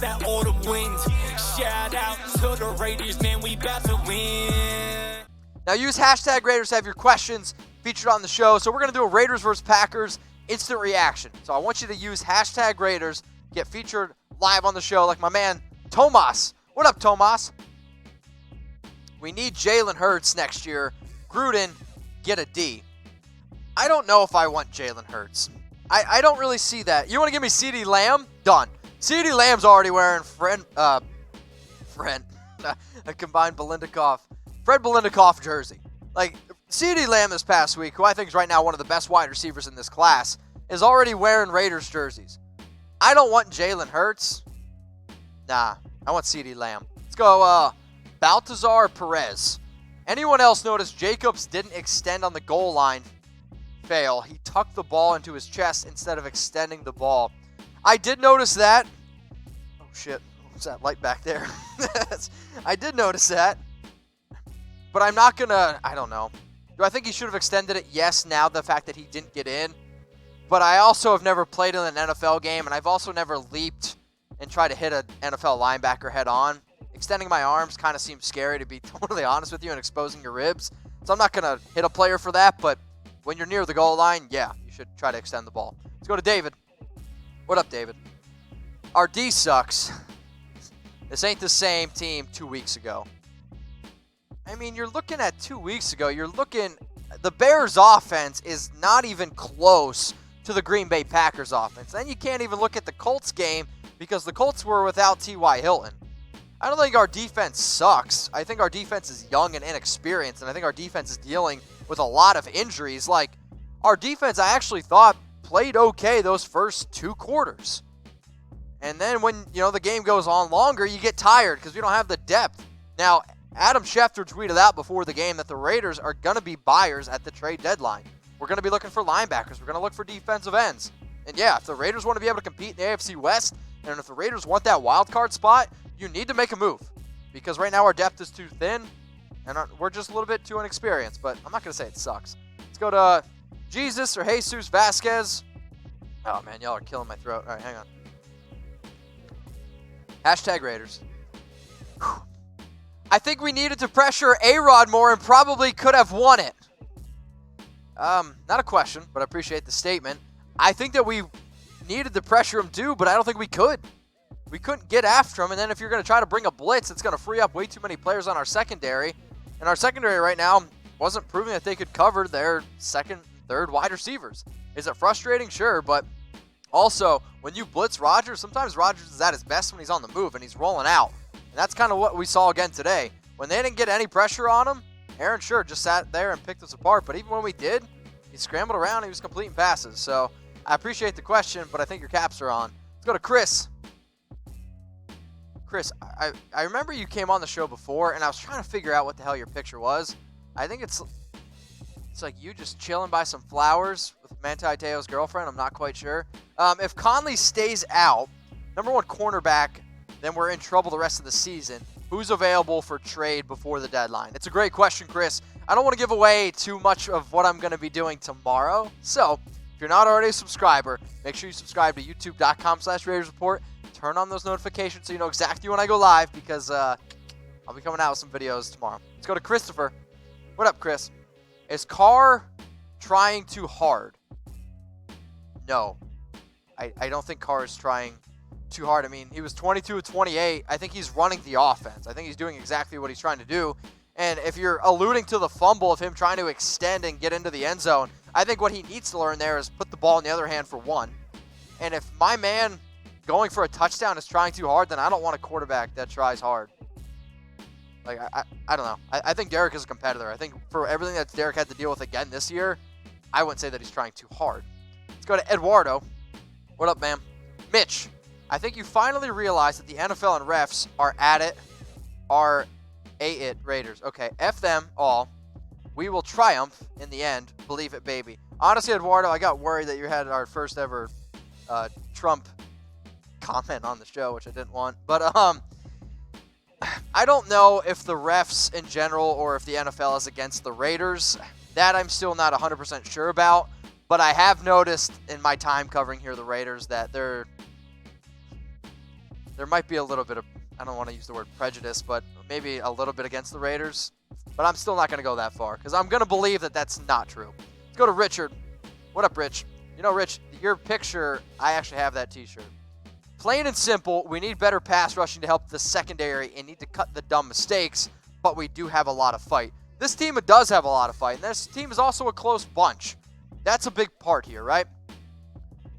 that autumn wind. Shout out to the Raiders, man, we about to win. Now use hashtag Raiders to have your questions featured on the show. So we're going to do a Raiders versus Packers instant reaction. So I want you to use hashtag Raiders, get featured live on the show like my man Tomas. What up, Tomas? We need Jalen Hurts next year. Gruden, get a D. I don't know if I want Jalen Hurts. I don't really see that. You want to give me CeeDee Lamb? Done. CeeDee Lamb's already wearing a combined Fred Belindikoff jersey. Like, CeeDee Lamb this past week, who I think is right now one of the best wide receivers in this class, is already wearing Raiders jerseys. I don't want Jalen Hurts. Nah, I want CeeDee Lamb. Let's go Baltazar Perez. Anyone else notice Jacobs didn't extend on the goal line? Fail. He tucked the ball into his chest instead of extending the ball. I did notice that. Oh, shit. What's that light back there? I did notice that. But I'm not going to, I don't know. Do I think he should have extended it? Yes, now the fact that he didn't get in. But I also have never played in an NFL game, and I've also never leaped and tried to hit an NFL linebacker head on. Extending my arms kind of seems scary, to be totally honest with you, and exposing your ribs. So I'm not going to hit a player for that, but when you're near the goal line, yeah, you should try to extend the ball. Let's go to David. What up, David? Our D sucks. This ain't the same team 2 weeks ago. I mean, you're looking at 2 weeks ago. The Bears' offense is not even close to the Green Bay Packers' offense. Then you can't even look at the Colts game because the Colts were without T.Y. Hilton. I don't think our defense sucks. I think our defense is young and inexperienced, and I think our defense is dealing with a lot of injuries. Like, our defense, I actually thought, played okay those first 2 quarters. And then when, the game goes on longer, you get tired because we don't have the depth. Now, Adam Schefter tweeted out before the game that the Raiders are going to be buyers at the trade deadline. We're going to be looking for linebackers. We're going to look for defensive ends. And yeah, if the Raiders want to be able to compete in the AFC West, and if the Raiders want that wild card spot, you need to make a move. Because right now our depth is too thin, and we're just a little bit too inexperienced. But I'm not going to say it sucks. Let's go to Jesus or Jesus Vasquez. Oh, man, y'all are killing my throat. All right, hang on. Hashtag Raiders. Whew. I think we needed to pressure A-Rod more and probably could have won it. Not a question, but I appreciate the statement. I think that we needed to pressure him too, but I don't think we could. We couldn't get after him, and then if you're going to try to bring a blitz, it's going to free up way too many players on our secondary. And our secondary right now wasn't proving that they could cover their second, third wide receivers. Is it frustrating? Sure, but also, when you blitz Rodgers, sometimes Rodgers is at his best when he's on the move and he's rolling out. And that's kind of what we saw again today. When they didn't get any pressure on him, Aaron Sure just sat there and picked us apart. But even when we did, he scrambled around and he was completing passes. So I appreciate the question, but I think your caps are on. Let's go to Chris. Chris, I remember you came on the show before, and I was trying to figure out what the hell your picture was. I think it's like you just chilling by some flowers with Manti Te'o's girlfriend. I'm not quite sure. If Conley stays out, number 1 cornerback, then we're in trouble the rest of the season. Who's available for trade before the deadline? It's a great question, Chris. I don't want to give away too much of what I'm going to be doing tomorrow. So if you're not already a subscriber, make sure you subscribe to youtube.com/Raiders Report. Turn on those notifications so you know exactly when I go live because I'll be coming out with some videos tomorrow. Let's go to Christopher. What up, Chris? Is Carr trying too hard? No. I don't think Carr is trying too hard. I mean, he was 22 of 28. I think he's running the offense. I think he's doing exactly what he's trying to do. And if you're alluding to the fumble of him trying to extend and get into the end zone, I think what he needs to learn there is put the ball in the other hand for one. And if my man going for a touchdown is trying too hard, then I don't want a quarterback that tries hard. Like, I don't know. I think Derek is a competitor. I think for everything that Derek had to deal with again this year, I wouldn't say that he's trying too hard. Let's go to Eduardo. What up, man? Mitch, I think you finally realized that the NFL and refs are it Raiders. Okay, F them all. We will triumph in the end. Believe it, baby. Honestly, Eduardo, I got worried that you had our first ever Trump comment on the show, which I didn't want. But I don't know if the refs in general or if the NFL is against the Raiders. That I'm still not 100% sure about. But I have noticed in my time covering here the Raiders that there might be a little bit of, I don't want to use the word prejudice, but maybe a little bit against the Raiders. But I'm still not going to go that far because I'm going to believe that that's not true. Let's go to Richard. What up, Rich? You know, Rich, your picture, I actually have that t-shirt. Plain and simple, we need better pass rushing to help the secondary and need to cut the dumb mistakes, but we do have a lot of fight. This team does have a lot of fight, and this team is also a close bunch. That's a big part here, right?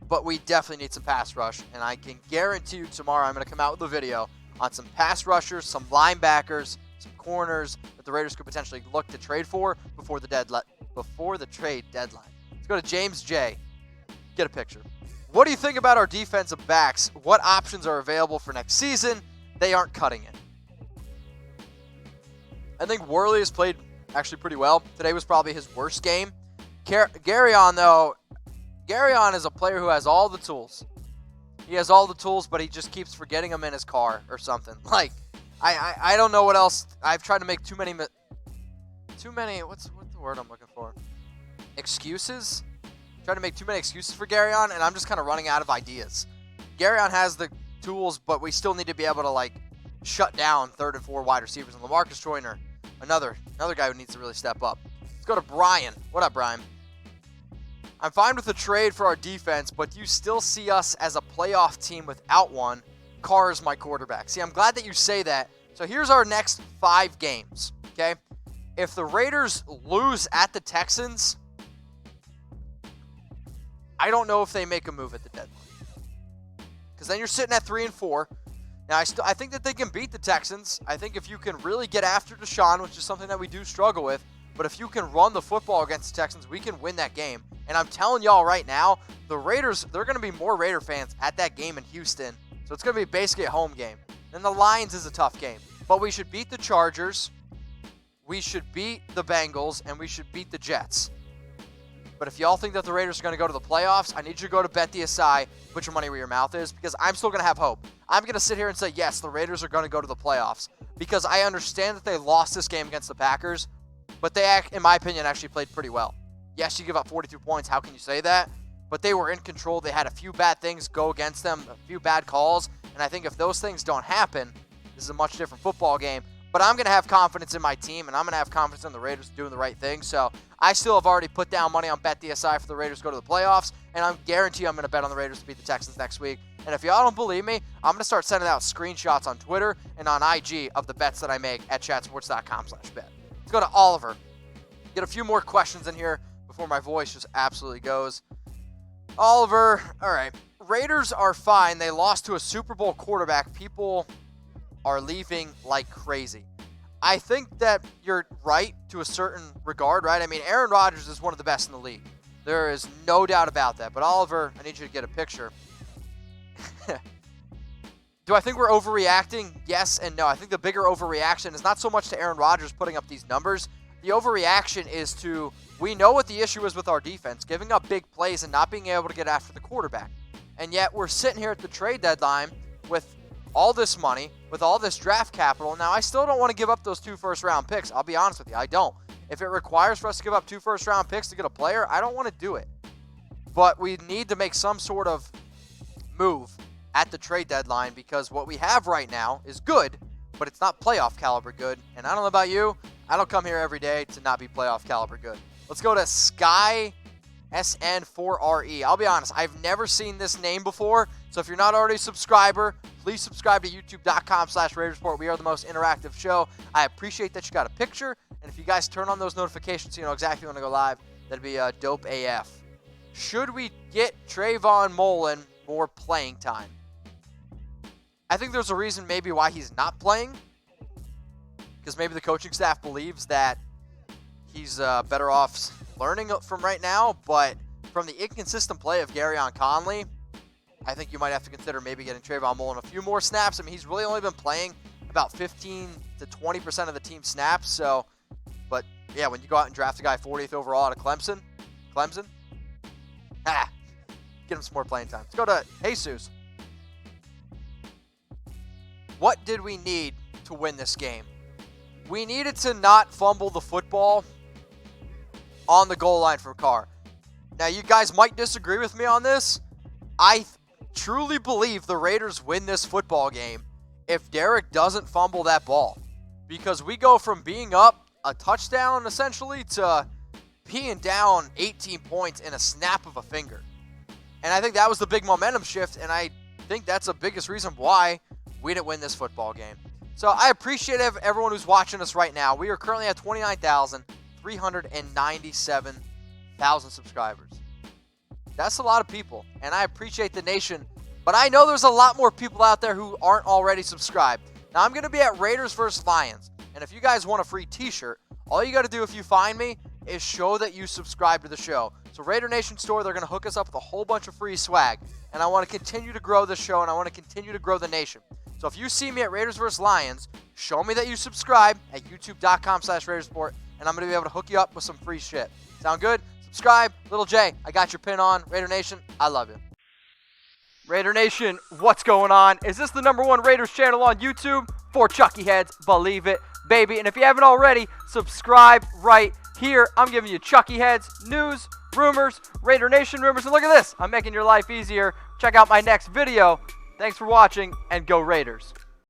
But we definitely need some pass rush, and I can guarantee you tomorrow I'm going to come out with a video on some pass rushers, some linebackers, some corners that the Raiders could potentially look to trade for before the trade deadline. Let's go to James J. Get a picture. What do you think about our defensive backs? What options are available for next season? They aren't cutting it. I think Worley has played actually pretty well. Today was probably his worst game. Garyon, though, Garyon is a player who has all the tools. He has all the tools, but he just keeps forgetting them in his car or something. Like, I don't know what else. I've tried to make too many, what's the word I'm looking for? Excuses? Trying to make too many excuses for Garyon, and I'm just kind of running out of ideas. Garyon has the tools, but we still need to be able to, like, shut down 3rd and 4 wide receivers. And LaMarcus Joyner, another guy who needs to really step up. Let's go to Brian. What up, Brian? I'm fine with the trade for our defense, but do you still see us as a playoff team without one? Carr is my quarterback. See, I'm glad that you say that. So here's our next 5 games, okay? If the Raiders lose at the Texans, I don't know if they make a move at the deadline. Because then you're sitting at 3 and 4. Now, I think that they can beat the Texans. I think if you can really get after Deshaun, which is something that we do struggle with, but if you can run the football against the Texans, we can win that game. And I'm telling y'all right now, the Raiders, there are going to be more Raider fans at that game in Houston. So it's going to be basically a home game. Then the Lions is a tough game. But we should beat the Chargers. We should beat the Bengals. And we should beat the Jets. But if y'all think that the Raiders are going to go to the playoffs, I need you to go to BetDSI, put your money where your mouth is, because I'm still going to have hope. I'm going to sit here and say, yes, the Raiders are going to go to the playoffs, because I understand that they lost this game against the Packers, but they, in my opinion, actually played pretty well. Yes, you give up 42 points. How can you say that? But they were in control. They had a few bad things go against them, a few bad calls, and I think if those things don't happen, this is a much different football game. But I'm going to have confidence in my team, and I'm going to have confidence in the Raiders doing the right thing. So I still have already put down money on BetDSI for the Raiders to go to the playoffs, and I'm guarantee I'm going to bet on the Raiders to beat the Texans next week. And if y'all don't believe me, I'm going to start sending out screenshots on Twitter and on IG of the bets that I make at chatsports.com/bet. Let's go to Oliver. Get a few more questions in here before my voice just absolutely goes. Oliver, all right. Raiders are fine. They lost to a Super Bowl quarterback. People are leaving like crazy. I think that you're right to a certain regard, right? I mean, Aaron Rodgers is one of the best in the league. There is no doubt about that. But Oliver, I need you to get a picture. Do I think we're overreacting? Yes and no. I think the bigger overreaction is not so much to Aaron Rodgers putting up these numbers. The overreaction is to, we know what the issue is with our defense, giving up big plays and not being able to get after the quarterback. And yet we're sitting here at the trade deadline with all this money, with all this draft capital. Now, I still don't want to give up those 2 first-round picks. I'll be honest with you, I don't. If it requires for us to give up 2 first-round picks to get a player, I don't want to do it. But we need to make some sort of move at the trade deadline because what we have right now is good, but it's not playoff caliber good. And I don't know about you, I don't come here every day to not be playoff caliber good. Let's go to Sky SN4RE. I'll be honest, I've never seen this name before. So if you're not already a subscriber, please subscribe to youtube.com/RaidersReport. We are the most interactive show. I appreciate that you got a picture. And if you guys turn on those notifications so you know exactly when I go live, that'd be dope AF. Should we get Trayvon Mullen more playing time? I think there's a reason maybe why he's not playing. Because maybe the coaching staff believes that he's better off learning from right now. But from the inconsistent play of Garyon Conley, I think you might have to consider maybe getting Trayvon Mullen a few more snaps. I mean, he's really only been playing about 15 to 20% of the team snaps. So, but yeah, when you go out and draft a guy 40th overall out of Clemson, get him some more playing time. Let's go to Jesus. What did we need to win this game? We needed to not fumble the football on the goal line for Carr. Now, you guys might disagree with me on this. I truly believe the Raiders win this football game if Derek doesn't fumble that ball. Because we go from being up a touchdown, essentially, to being down 18 points in a snap of a finger. And I think that was the big momentum shift, and I think that's the biggest reason why we didn't win this football game. So I appreciate everyone who's watching us right now. We are currently at 29,397 subscribers. That's a lot of people, and I appreciate the nation. But I know there's a lot more people out there who aren't already subscribed. Now, I'm going to be at Raiders vs. Lions, and if you guys want a free t-shirt, all you got to do if you find me is show that you subscribe to the show. So Raider Nation Store, they're going to hook us up with a whole bunch of free swag. And I want to continue to grow the show, and I want to continue to grow the nation. So if you see me at Raiders vs. Lions, show me that you subscribe at youtube.com/RaidersReport, and I'm going to be able to hook you up with some free shit. Sound good? Subscribe. Little J, I got your pin on. Raider Nation, I love you. Raider Nation, what's going on? Is this the #1 Raiders channel on YouTube? For Chucky Heads, believe it, baby. And if you haven't already, subscribe right here. I'm giving you Chucky Heads, news, rumors, Raider Nation rumors. And look at this, I'm making your life easier. Check out my next video. Thanks for watching, and go Raiders.